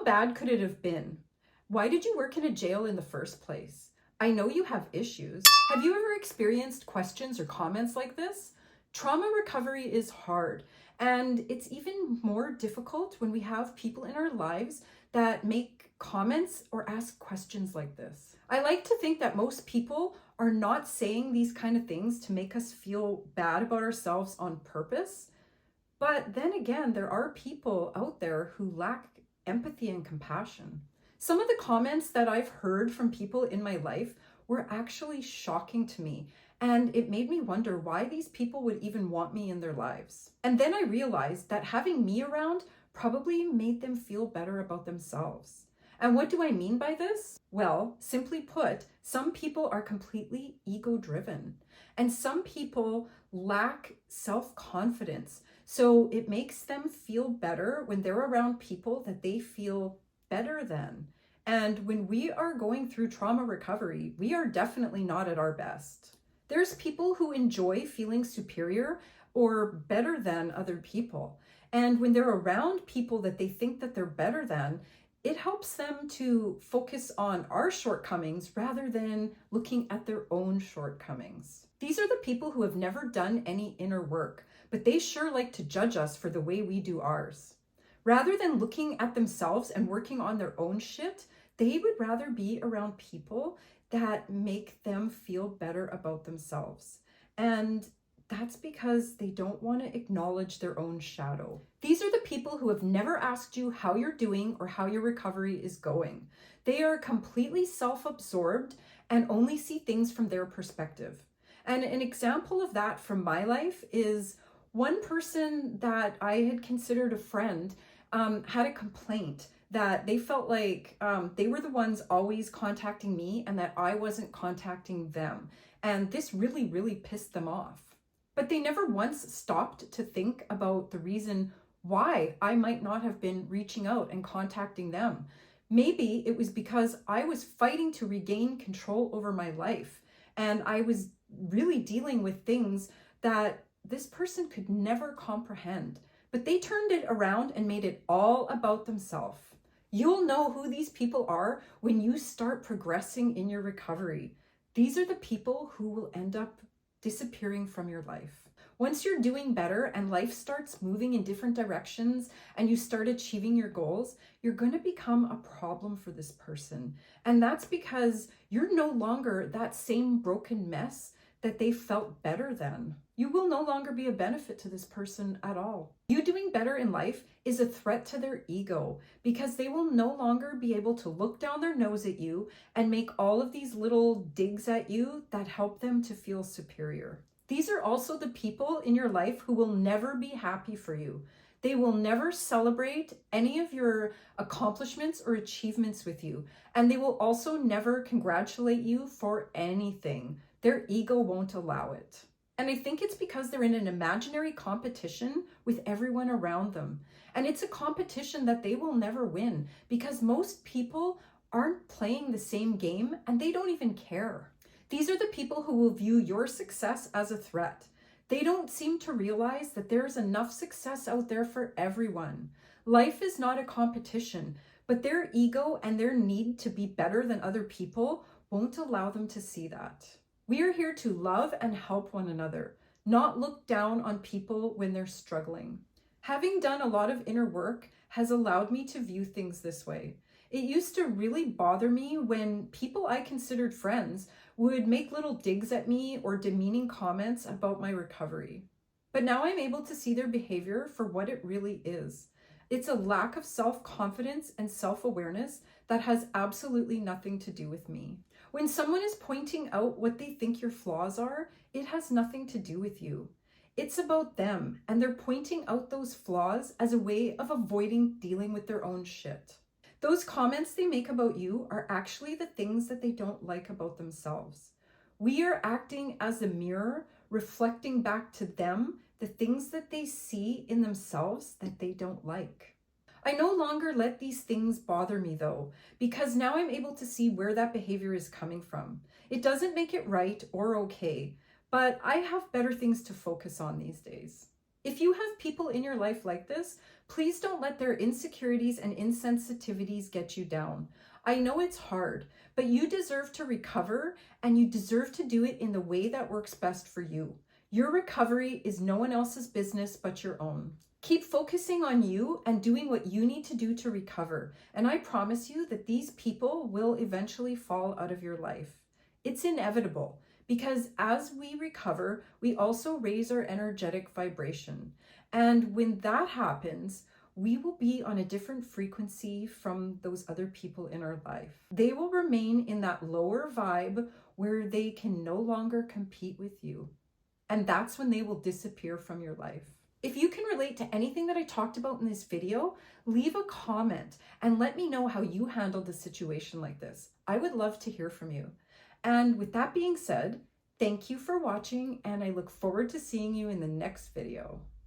bad could it have been? Why did you work in a jail in the first place? I know you have issues. Have you ever experienced questions or comments like this? Trauma recovery is hard, and it's even more difficult when we have people in our lives that make comments or ask questions like this. I like to think that most people are not saying these kind of things to make us feel bad about ourselves on purpose. But then again, there are people out there who lack empathy and compassion. Some of the comments that I've heard from people in my life were actually shocking to me, and it made me wonder why these people would even want me in their lives. And then I realized that having me around probably made them feel better about themselves. And what do I mean by this? Well, simply put, some people are completely ego-driven, and some people lack self-confidence. So it makes them feel better when they're around people that they feel better than. And when we are going through trauma recovery, we are definitely not at our best. There's people who enjoy feeling superior or better than other people. And when they're around people that they think that they're better than, it helps them to focus on our shortcomings rather than looking at their own shortcomings. These are the people who have never done any inner work, but they sure like to judge us for the way we do ours. Rather than looking at themselves and working on their own shit, they would rather be around people that make them feel better about themselves. And that's because they don't want to acknowledge their own shadow. These are the people who have never asked you how you're doing or how your recovery is going. They are completely self-absorbed and only see things from their perspective. And an example of that from my life is one person that I had considered a friend had a complaint that they felt like they were the ones always contacting me and that I wasn't contacting them. And this really, really pissed them off. But they never once stopped to think about the reason why I might not have been reaching out and contacting them. Maybe it was because I was fighting to regain control over my life, and I was really dealing with things that this person could never comprehend. But they turned it around and made it all about themselves. You'll know who these people are when you start progressing in your recovery. These are the people who will end up disappearing from your life. Once you're doing better and life starts moving in different directions and you start achieving your goals, you're going to become a problem for this person. And that's because you're no longer that same broken mess that they felt better than. You will no longer be a benefit to this person at all. You doing better in life is a threat to their ego because they will no longer be able to look down their nose at you and make all of these little digs at you that help them to feel superior. These are also the people in your life who will never be happy for you. They will never celebrate any of your accomplishments or achievements with you. And they will also never congratulate you for anything. Their ego won't allow it. And I think it's because they're in an imaginary competition with everyone around them. And it's a competition that they will never win because most people aren't playing the same game and they don't even care. These are the people who will view your success as a threat. They don't seem to realize that there's enough success out there for everyone. Life is not a competition, but their ego and their need to be better than other people won't allow them to see that. We are here to love and help one another, not look down on people when they're struggling. Having done a lot of inner work has allowed me to view things this way. It used to really bother me when people I considered friends would make little digs at me or demeaning comments about my recovery. But now I'm able to see their behavior for what it really is. It's a lack of self-confidence and self-awareness that has absolutely nothing to do with me. When someone is pointing out what they think your flaws are, it has nothing to do with you. It's about them, and they're pointing out those flaws as a way of avoiding dealing with their own shit. Those comments they make about you are actually the things that they don't like about themselves. We are acting as a mirror, reflecting back to them the things that they see in themselves that they don't like. I no longer let these things bother me though, because now I'm able to see where that behavior is coming from. It doesn't make it right or okay, but I have better things to focus on these days. If you have people in your life like this, please don't let their insecurities and insensitivities get you down. I know it's hard, but you deserve to recover, and you deserve to do it in the way that works best for you. Your recovery is no one else's business but your own. Keep focusing on you and doing what you need to do to recover. And I promise you that these people will eventually fall out of your life. It's inevitable, because as we recover, we also raise our energetic vibration. And when that happens, we will be on a different frequency from those other people in our life. They will remain in that lower vibe where they can no longer compete with you. And that's when they will disappear from your life. If you can relate to anything that I talked about in this video, leave a comment and let me know how you handled a situation like this. I would love to hear from you. And with that being said, thank you for watching, and I look forward to seeing you in the next video.